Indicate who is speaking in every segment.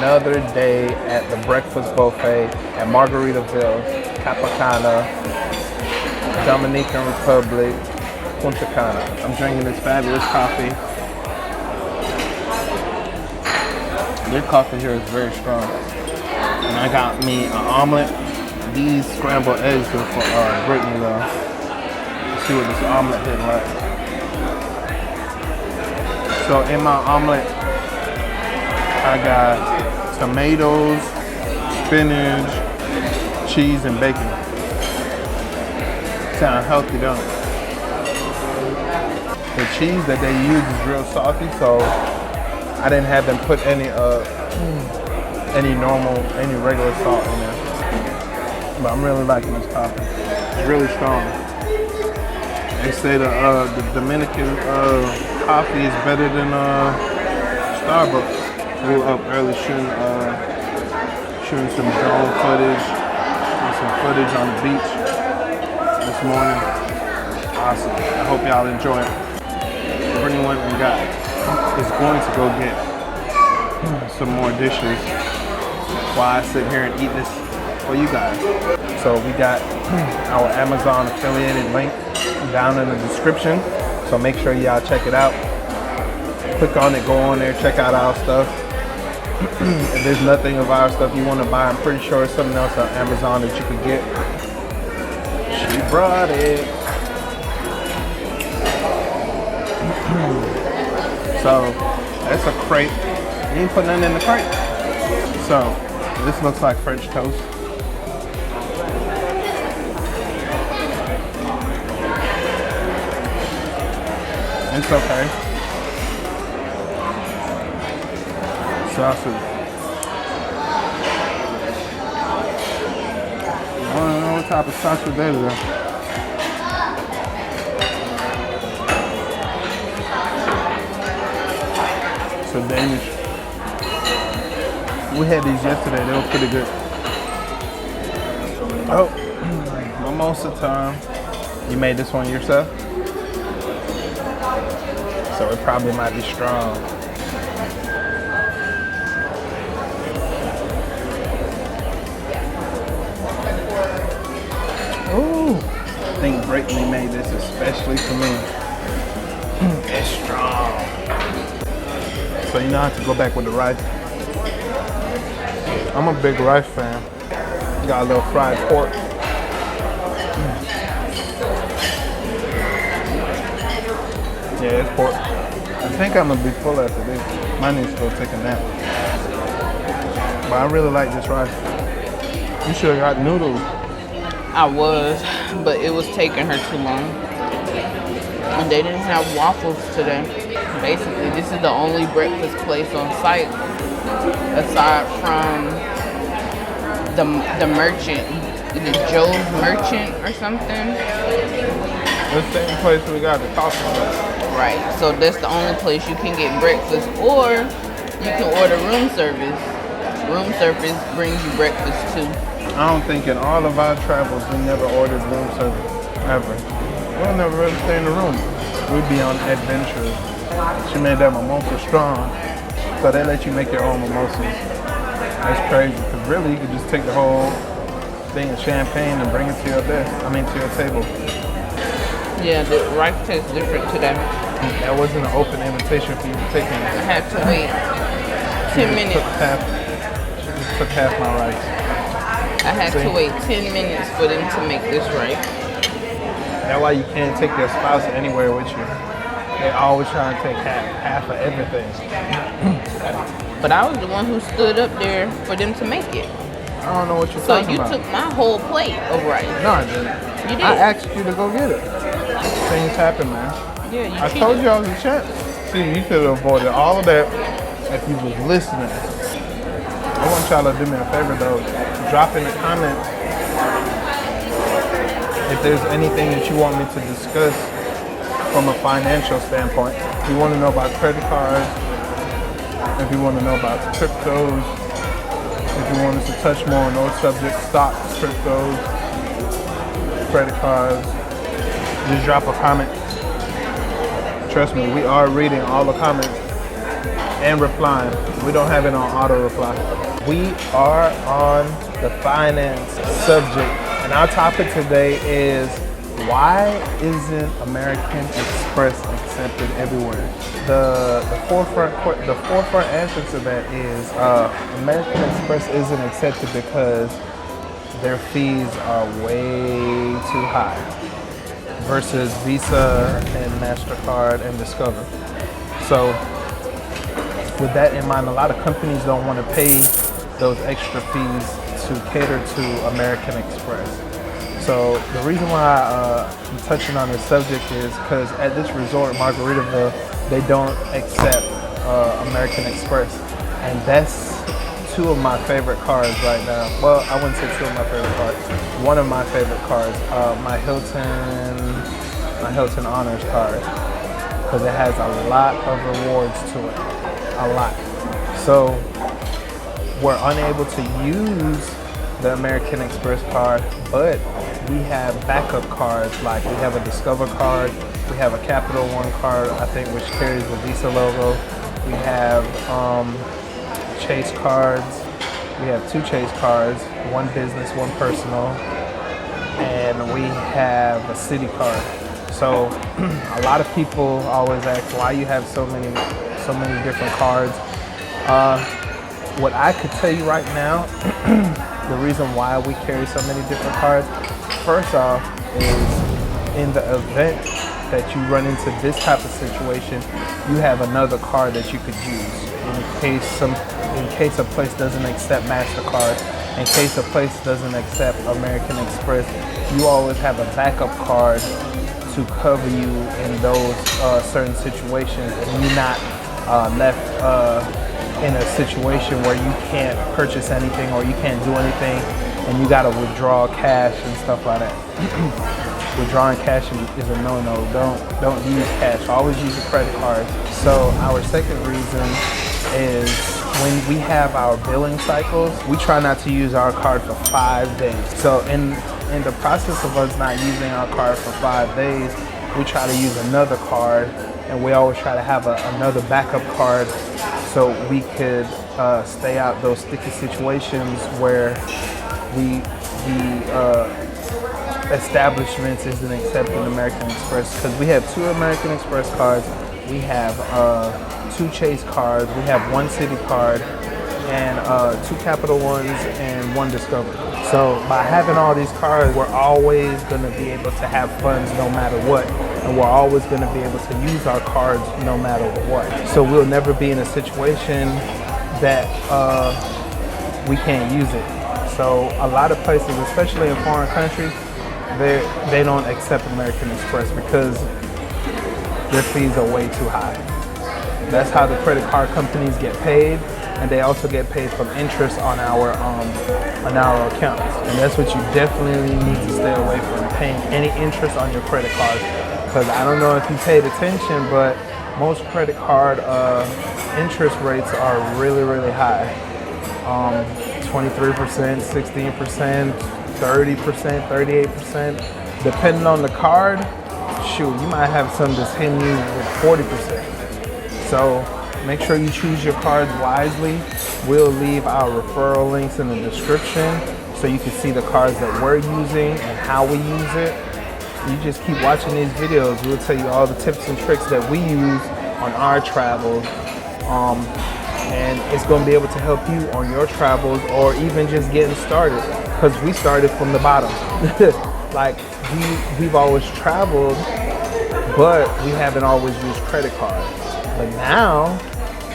Speaker 1: another day at the breakfast buffet at Margaritaville, Capacana, Dominican Republic, Punta Cana. I'm drinking this fabulous coffee. Their coffee here is very strong. And I got me an omelet. These scrambled eggs are for Brittany though. Let's see what this omelet hit like. So in my omelet, I got tomatoes, spinach, cheese, and bacon. Sound healthy, don't it? The cheese that they use is real salty, so I didn't have them put any regular salt in there. But I'm really liking this coffee. It's really strong. They say the Dominican coffee is better than Starbucks. We were up early shooting some drone footage and some footage on the beach this morning. Awesome. I hope y'all enjoy it. Brittany went and is going to go get some more dishes while I sit here and eat this for you guys. So we got our Amazon affiliated link down in the description. So make sure y'all check it out. Click on it, go on there, check out our stuff. If there's nothing of our stuff you want to buy, I'm pretty sure there's something else on Amazon that you could get. She brought it. So that's a crate. You ain't put nothing in the crate. So this looks like French toast. It's okay. Sausage. I don't know what type of sausage that is. So Danish. We had these yesterday, they were pretty good. Oh, mimosa time. You made this one yourself? So it probably might be strong. Ooh, I think Brittany made this especially for me. It's strong. So you know I have to go back with the rice. I'm a big rice fan. Got a little fried pork. Yeah, it's pork. I think I'm gonna be full after this. Might need to go take a nap. But I really like this rice. You should have got noodles.
Speaker 2: I was, but it was taking her too long. And they didn't have waffles today. Basically, this is the only breakfast place on site aside from the merchant, either Joe's Merchant or something.
Speaker 1: The same place we got the coffee shop.
Speaker 2: Right, so that's the only place you can get breakfast, or you can order room service. Room service brings you breakfast too.
Speaker 1: I don't think in all of our travels we never ordered room service, ever. We'll never really stay in the room. We'd be on adventures. She made that mimosa strong, so they let you make your own mimosas. That's crazy, because really you could just take the whole thing of champagne and bring it to your desk, to your table.
Speaker 2: Yeah, the rice tastes different today.
Speaker 1: That wasn't an open invitation for you to take in.
Speaker 2: I had to wait 10 minutes.
Speaker 1: She just took half my rice.
Speaker 2: I had to wait 10 minutes for them to make this rice.
Speaker 1: That's why you can't take your spouse anywhere with you. They always try to take half of everything.
Speaker 2: But I was the one who stood up there for them to make it.
Speaker 1: I don't know what you're talking about.
Speaker 2: So you took my whole plate of rice.
Speaker 1: No, I didn't.
Speaker 2: You did.
Speaker 1: I asked you to go get it. Things happen, man.
Speaker 2: Yeah, you
Speaker 1: I told you I was a champ. See, you could have avoided all of that if you was listening. I want y'all to do me a favor though. Drop in the comments if there's anything that you want me to discuss from a financial standpoint. If you want to know about credit cards, if you want to know about cryptos, if you want us to touch more on those subjects, stocks, cryptos, credit cards, just drop a comment. Trust me, we are reading all the comments. and replying. We don't have it on auto reply. We are on the finance subject, and our topic today is why isn't American Express accepted everywhere? The forefront answer to that is American Express isn't accepted because their fees are way too high versus Visa and MasterCard and Discover. So with that in mind, a lot of companies don't want to pay those extra fees to cater to American Express. So the reason why I'm touching on this subject is because at this resort, Margaritaville, they don't accept American Express. And that's two of my favorite cards right now. Well, I wouldn't say two of my favorite cards. One of my favorite cards, my Hilton Honors card, because it has a lot of rewards to it, a lot. So we're unable to use the American Express card, but we have backup cards, like we have a Discover card, we have a Capital One card, I think, which carries the Visa logo. We have Chase cards. We have two Chase cards, one business, one personal, and we have a City card. So a lot of people always ask why you have so many different cards. What I could tell you right now, the reason why we carry so many different cards, first off, is in the event that you run into this type of situation, you have another card that you could use in case a place doesn't accept MasterCard, in case a place doesn't accept American Express. You always have a backup card to cover you in those certain situations, and you're not left in a situation where you can't purchase anything or you can't do anything and you gotta withdraw cash and stuff like that. Withdrawing cash is a no-no. Don't use cash. Always use your credit card. So our second reason is when we have our billing cycles, we try not to use our card for 5 days. So in the process of us not using our card for 5 days, we try to use another card, and we always try to have another backup card so we could stay out those sticky situations where the establishments isn't accepting American Express, because we have two American Express cards, we have two Chase cards, we have one City card, and two Capital Ones and one Discover. So by having all these cards, we're always going to be able to have funds no matter what, and we're always going to be able to use our cards no matter what. So we'll never be in a situation that we can't use it. So a lot of places, especially in foreign countries, they don't accept American Express because their fees are way too high. That's how the credit card companies get paid, and they also get paid from interest on our accounts. And that's what you definitely need to stay away from, paying any interest on your credit cards. Because I don't know if you paid attention, but most credit card interest rates are really, really high. 23%, 16%, 30%, 38%. Depending on the card, shoot, you might have some that's hitting you with 40%. So make sure you choose your cards wisely. We'll leave our referral links in the description so you can see the cards that we're using and how we use it. You just keep watching these videos. We'll tell you all the tips and tricks that we use on our travels. And it's going to be able to help you on your travels, or even just getting started, because we started from the bottom. Like we've always traveled, but we haven't always used credit cards. But now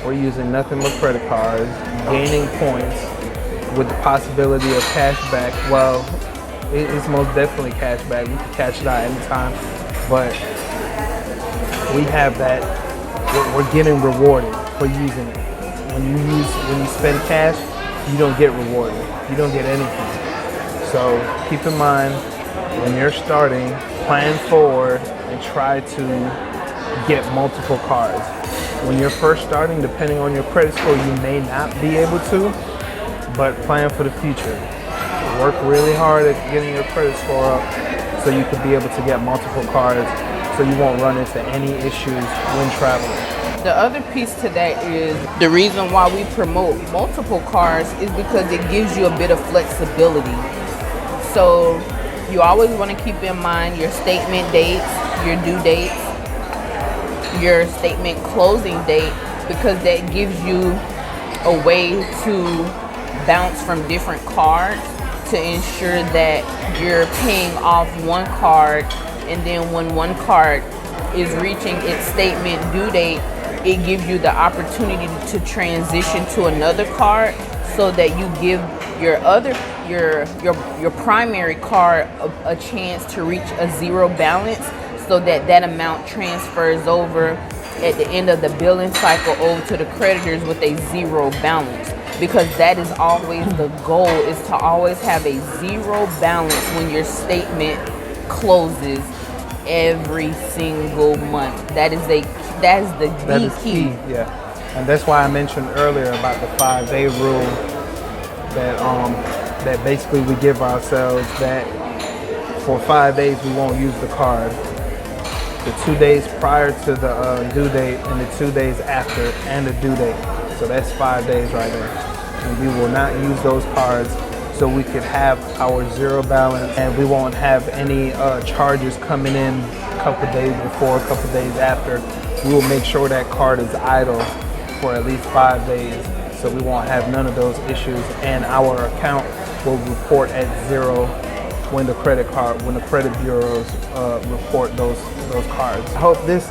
Speaker 1: we're using nothing but credit cards, gaining points with the possibility of cash back. Well, it's most definitely cash back. We can cash it out anytime, but we have that. We're getting rewarded for using it. When you spend cash, you don't get rewarded. You don't get anything. So keep in mind, when you're starting, plan forward and try to get multiple cards. When you're first starting, depending on your credit score, you may not be able to, but plan for the future. Work really hard at getting your credit score up so you can be able to get multiple cards, so you won't run into any issues when traveling.
Speaker 2: The other piece to that is the reason why we promote multiple cards is because it gives you a bit of flexibility. So you always want to keep in mind your statement dates, your due dates, your statement closing date, because that gives you a way to bounce from different cards to ensure that you're paying off one card, and then when one card is reaching its statement due date, it gives you the opportunity to transition to another card, so that you give your primary card a chance to reach a zero balance, so that that amount transfers over at the end of the billing cycle over to the creditors with a zero balance. Because that is always the goal, is to always have a zero balance when your statement closes every single month. That is the key.
Speaker 1: Yeah, and that's why I mentioned earlier about the 5-day rule, that basically we give ourselves that for 5 days we won't use the card. The 2 days prior to the due date, and the 2 days after, and the due date. So that's 5 days right there. And we will not use those cards, so we could have our zero balance, and we won't have any charges coming in a couple days before, a couple days after. We will make sure that card is idle for at least 5 days, so we won't have none of those issues, and our account will report at zero when the credit bureaus report those cards. I hope this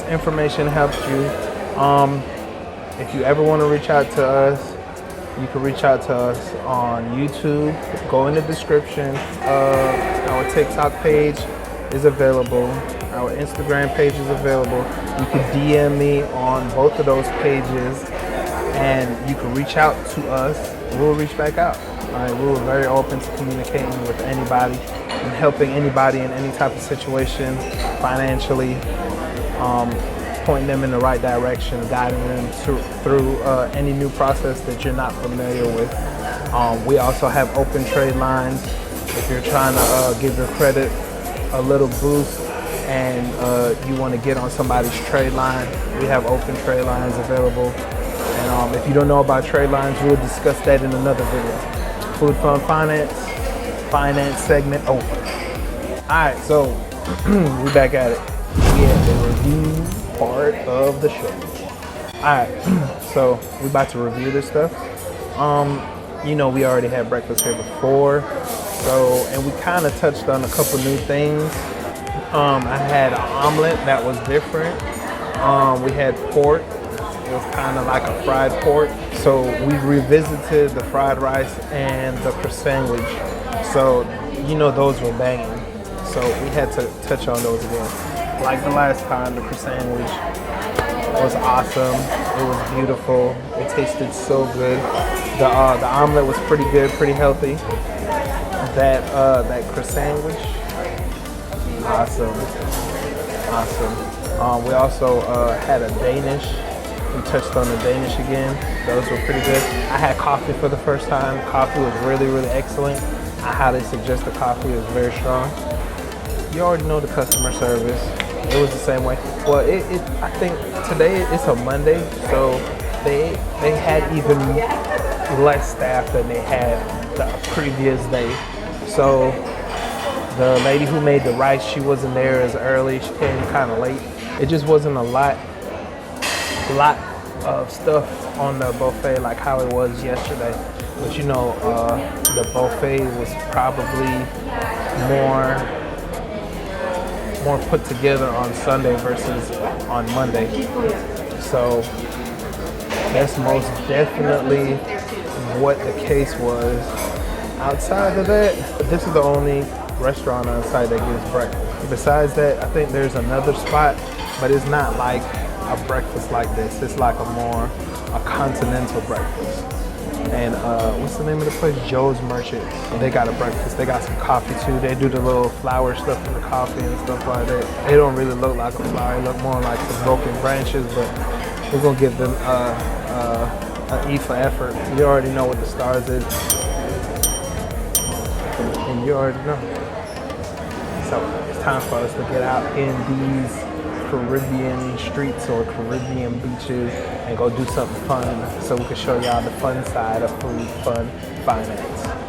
Speaker 1: information helps you. If you ever want to reach out to us, you can reach out to us on YouTube. Go in the description. Our TikTok page is available. Our Instagram page is available. You can DM me on both of those pages, and you can reach out to us. We'll reach back out. All right, we were very open to communicating with anybody and helping anybody in any type of situation financially, pointing them in the right direction, guiding them through any new process that you're not familiar with. We also have open trade lines. If you're trying to give your credit a little boost and you want to get on somebody's trade line, we have open trade lines available. And if you don't know about trade lines, we'll discuss that in another video. Food Fund Finance segment over. All right, so we back at it. We at the review part of the show. Alright, so we about to review this stuff. You know, we already had breakfast here before, and we kind of touched on a couple new things. I had an omelet that was different. We had pork. It was kind of like a fried pork. So we revisited the fried rice and the croissant sandwich. So, you know, those were banging. So we had to touch on those again. Like the last time, the croissant sandwich was awesome. It was beautiful. It tasted so good. The omelet was pretty good, pretty healthy. That croissant sandwich, awesome. We also had a Danish. We touched on the Danish again. Those were pretty good. I had coffee for the first time. Coffee was really, really excellent. I highly suggest the coffee. It was very strong. You already know the customer service. It was the same way. Well, I think today it's a Monday, so they had even less staff than they had the previous day. So the lady who made the rice, she wasn't there as early. She came kind of late. It just wasn't a lot of stuff on the buffet like how it was yesterday. But you know, the buffet was probably more put together on Sunday versus on Monday. So that's most definitely what the case was. Outside of that, this is the only restaurant on site that gives breakfast. Besides that, I think there's another spot, but it's not like a breakfast like this. It's like a continental breakfast. And what's the name of the place? Joe's Merchant. They got a breakfast. They got some coffee too. They do the little flower stuff in the coffee and stuff like that. They don't really look like a flower. They look more like some broken branches, but we're gonna give them an E for effort. You already know what the stars is. And you already know. So it's time for us to get out in these Caribbean streets or Caribbean beaches and go do something fun so we can show y'all the fun side of food, fun, finance.